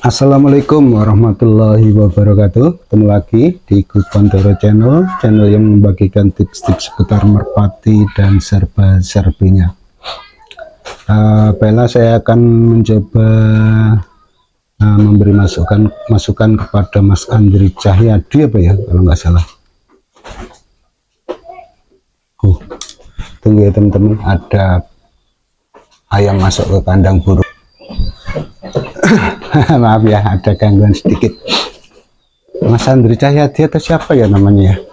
Assalamualaikum warahmatullahi wabarakatuh. Ketemu lagi di Gupantoro channel yang membagikan tips-tips seputar merpati dan serba-serbinya. Baiklah, saya akan mencoba memberi masukan kepada Mas Andri Cahyadi apa ya, kalau nggak salah. Tunggu ya teman-teman, ada ayam masuk ke kandang burung. Maaf ya, ada gangguan sedikit. Mas Andri Cahyadi atau siapa ya namanya ya,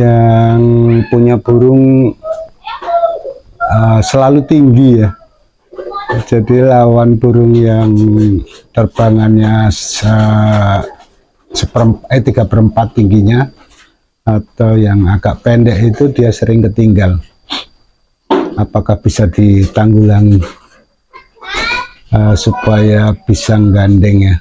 yang punya burung selalu tinggi ya. Jadi lawan burung yang terbangannya 3/4 tingginya atau yang agak pendek itu dia sering ketinggal. Apakah bisa ditanggulangi supaya bisa gandeng ya?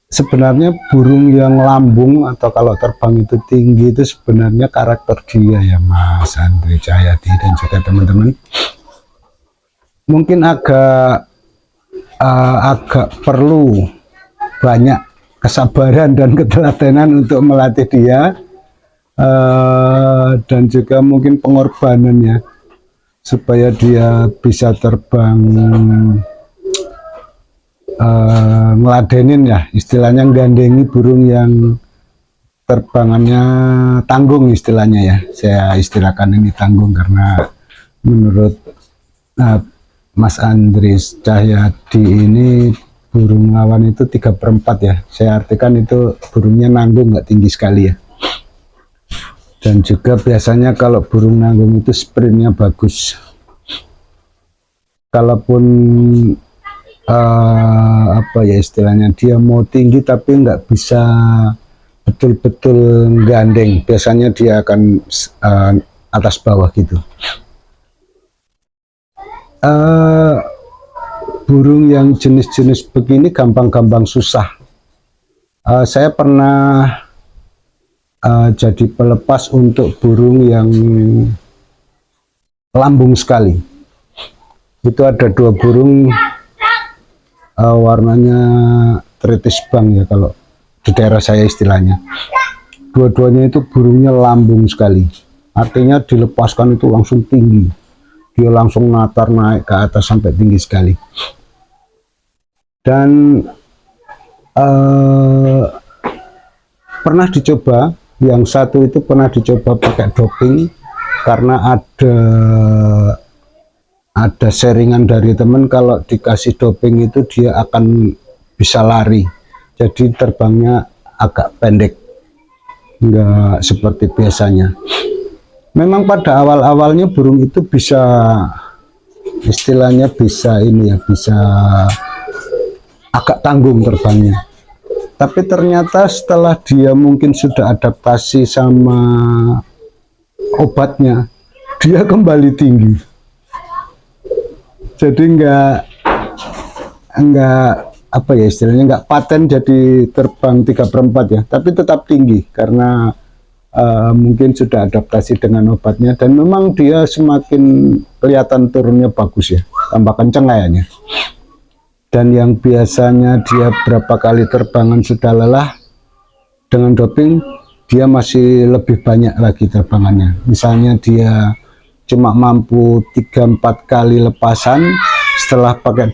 Sebenarnya burung yang lambung atau kalau terbang itu tinggi itu sebenarnya karakter dia ya Mas Andri Cahyadi dan juga teman-teman. Mungkin agak perlu banyak kesabaran dan ketelatenan untuk melatih dia, dan juga mungkin pengorbanannya supaya dia bisa terbang, ngeladenin ya istilahnya, gandengi burung yang terbangannya tanggung istilahnya ya. Saya istilahkan ini tanggung karena menurut Mas Andri Cahyadi ini burung lawan itu 3/4 ya. Saya artikan itu burungnya nanggung, nggak tinggi sekali ya. Dan juga biasanya kalau burung nanggung itu sprintnya bagus. Kalaupun apa ya istilahnya, dia mau tinggi tapi nggak bisa betul-betul gandeng, biasanya dia akan atas bawah gitu. Burung yang jenis-jenis begini gampang-gampang susah. Saya pernah jadi pelepas untuk burung yang lambung sekali. Itu ada 2 burung, warnanya tritis bang ya kalau di daerah saya istilahnya. Dua-duanya itu burungnya lambung sekali, artinya dilepaskan itu langsung tinggi, dia langsung natar naik ke atas sampai tinggi sekali. Dan pernah dicoba, yang satu itu pernah dicoba pakai doping karena ada sharingan dari teman kalau dikasih doping itu dia akan bisa lari, jadi terbangnya agak pendek, enggak seperti biasanya. Memang pada awal-awalnya burung itu bisa istilahnya bisa ini ya, bisa agak tanggung terbangnya, tapi ternyata setelah dia mungkin sudah adaptasi sama obatnya, dia kembali tinggi. Jadi enggak apa ya istilahnya, enggak paten jadi terbang 3/4 ya, tapi tetap tinggi karena mungkin sudah adaptasi dengan obatnya. Dan memang dia semakin kelihatan turunnya bagus ya, tambah kenceng kayaknya. Dan yang biasanya dia berapa kali terbangan sudah lelah, dengan doping dia masih lebih banyak lagi terbangannya. Misalnya dia cuma mampu 3-4 kali lepasan, setelah pakai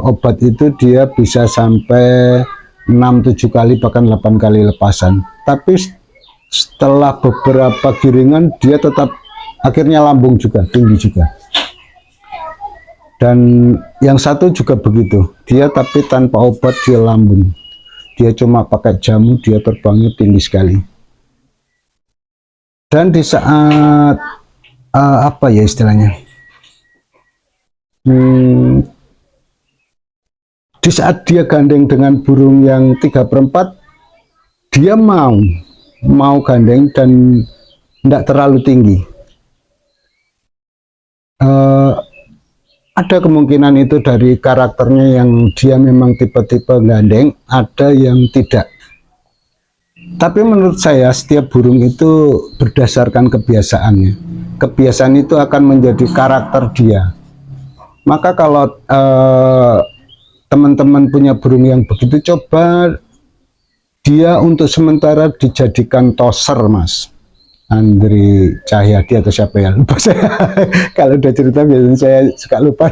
obat itu dia bisa sampai 6-7 kali bahkan 8 kali lepasan. Tapi setelah beberapa giringan dia tetap akhirnya lambung juga, tinggi juga. Dan yang satu juga begitu, dia tapi tanpa obat dia lambung, dia cuma pakai jamu, dia terbangnya tinggi sekali. Dan di saat apa ya istilahnya, di saat dia gandeng dengan burung yang 3/4, dia mau gandeng dan tidak terlalu tinggi. Ada kemungkinan itu dari karakternya yang dia memang tipe-tipe gandeng, ada yang tidak. Tapi menurut saya setiap burung itu berdasarkan kebiasaannya. Kebiasaan itu akan menjadi karakter dia. Maka kalau teman-teman punya burung yang begitu, coba dia untuk sementara dijadikan toser, Mas Andri Cahyadi atau siapa ya, lupa saya. Kalau udah cerita biasanya saya suka lupa.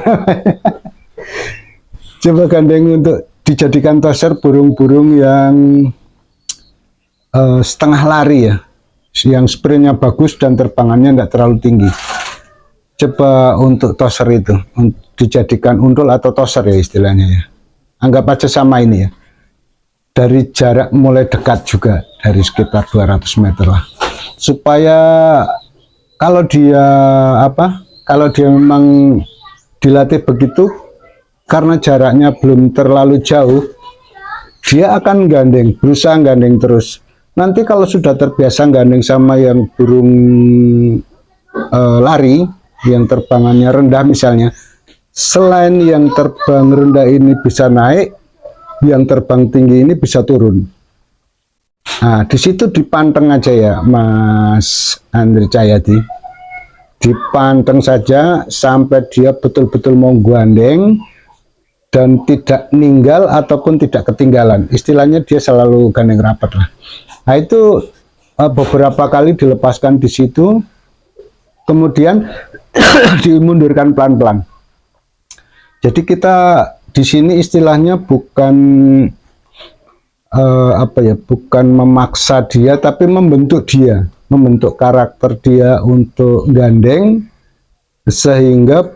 Coba gandeng untuk dijadikan toser burung-burung yang setengah lari ya, yang sprintnya bagus dan terbangannya nggak terlalu tinggi. Coba untuk toser itu dijadikan undul atau toser ya istilahnya ya. Anggap aja sama ini ya. Dari jarak mulai dekat juga, dari sekitar 200 meter lah. Supaya kalau dia kalau dia memang dilatih begitu, karena jaraknya belum terlalu jauh, dia akan gandeng, berusaha gandeng terus. Nanti kalau sudah terbiasa gandeng sama yang burung lari, yang terbangannya rendah misalnya, selain yang terbang rendah ini bisa naik, yang terbang tinggi ini bisa turun. Nah, di situ dipanteng aja ya, Mas Andri Cahyadi. Dipanteng saja sampai dia betul-betul mau gandeng dan tidak ninggal ataupun tidak ketinggalan. Istilahnya dia selalu gandeng rapat lah. Nah, itu beberapa kali dilepaskan di situ, kemudian dimundurkan pelan-pelan. Jadi kita di sini istilahnya bukan bukan memaksa dia, tapi membentuk dia, membentuk karakter dia untuk gandeng, sehingga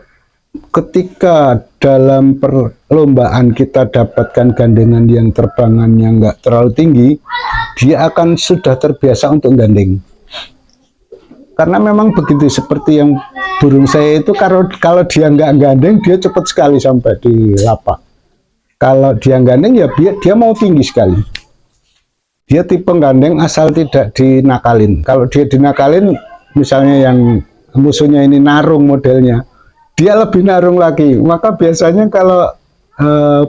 ketika dalam perlombaan kita dapatkan gandengan yang terbangannya nggak terlalu tinggi, dia akan sudah terbiasa untuk gandeng. Karena memang begitu, seperti yang burung saya itu, kalau dia nggak gandeng, dia cepat sekali sampai di lapak. Kalau dia gandeng ya dia mau tinggi sekali. Dia tipe gandeng asal tidak dinakalin. Kalau dia dinakalin, misalnya yang musuhnya ini narung modelnya, dia lebih narung lagi. Maka biasanya kalau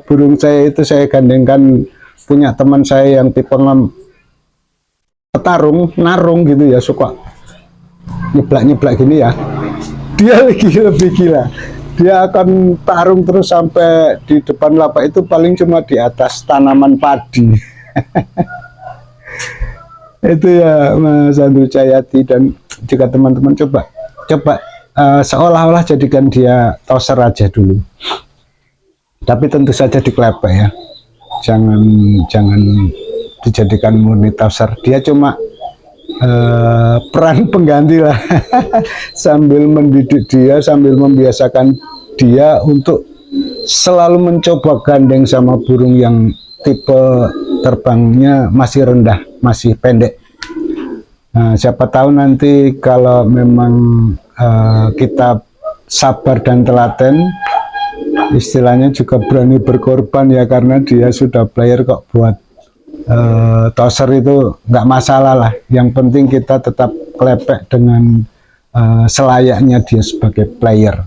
burung saya itu saya gandengkan, punya teman saya yang tipe petarung, narung gitu ya, suka nyeblak-nyeblak gini ya, dia lebih gila. Dia akan tarung terus sampai di depan lapak itu, paling cuma di atas tanaman padi. Itu ya, Mas Andri Cahyadi. Dan juga teman-teman coba seolah-olah jadikan dia toser aja dulu. Tapi tentu saja diklepek ya. Jangan dijadikan murni toser. Dia cuma peran pengganti lah. Sambil mendidik dia, sambil membiasakan dia untuk selalu mencoba gandeng sama burung yang tipe terbangnya masih rendah, masih pendek. Nah, siapa tahu nanti kalau memang kita sabar dan telaten, istilahnya juga berani berkorban ya, karena dia sudah player kok. Buat toser itu nggak masalah lah, yang penting kita tetap klepek dengan selayaknya dia sebagai player.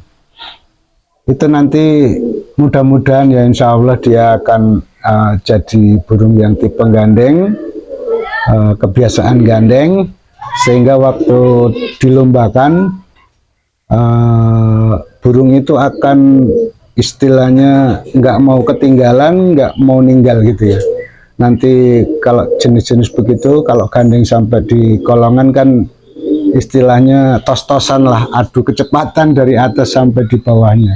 Itu nanti mudah-mudahan ya, insya Allah dia akan jadi burung yang tipe gandeng, kebiasaan gandeng, sehingga waktu dilombakan burung itu akan istilahnya nggak mau ketinggalan, nggak mau ninggal gitu ya. Nanti kalau jenis-jenis begitu, kalau gandeng sampai di kolongan kan istilahnya tos-tosan lah, adu kecepatan dari atas sampai di bawahnya.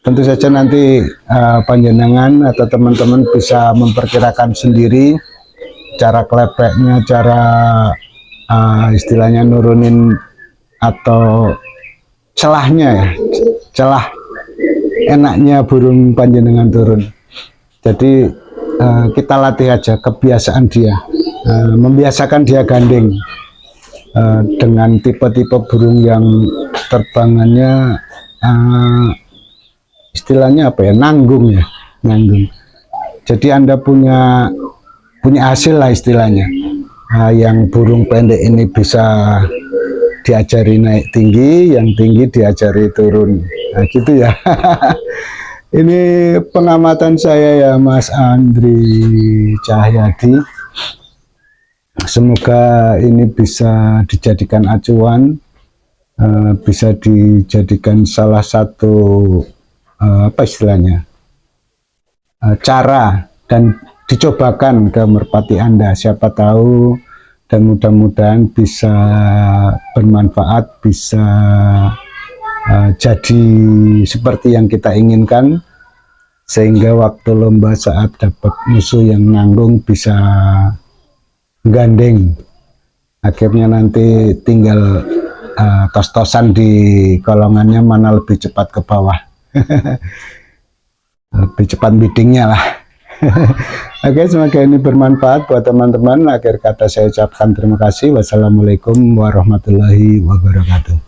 Tentu saja nanti panjenengan atau teman-teman bisa memperkirakan sendiri cara klepeknya, cara istilahnya nurunin atau celahnya ya, celah enaknya burung panjenengan turun. Jadi kita latih aja kebiasaan dia, membiasakan dia gandeng dengan tipe-tipe burung yang terbangannya istilahnya apa ya, nanggung ya, nanggung. Jadi Anda punya hasil lah istilahnya. Yang burung pendek ini bisa diajari naik tinggi, yang tinggi diajari turun. Nah, gitu ya. Ini pengamatan saya ya, Mas Andri Cahyadi. Semoga ini bisa dijadikan acuan bisa dijadikan salah satu apa istilahnya cara dan dicobakan ke merpati Anda. Siapa tahu dan mudah-mudahan bisa bermanfaat, bisa jadi seperti yang kita inginkan, sehingga waktu lomba saat dapat musuh yang nanggung bisa gandeng. Akhirnya nanti tinggal tos-tosan di kolongannya mana lebih cepat ke bawah. Lebih cepat biddingnya lah. Oke, semoga ini bermanfaat buat teman-teman. Akhir kata saya ucapkan terima kasih. Wassalamualaikum warahmatullahi wabarakatuh.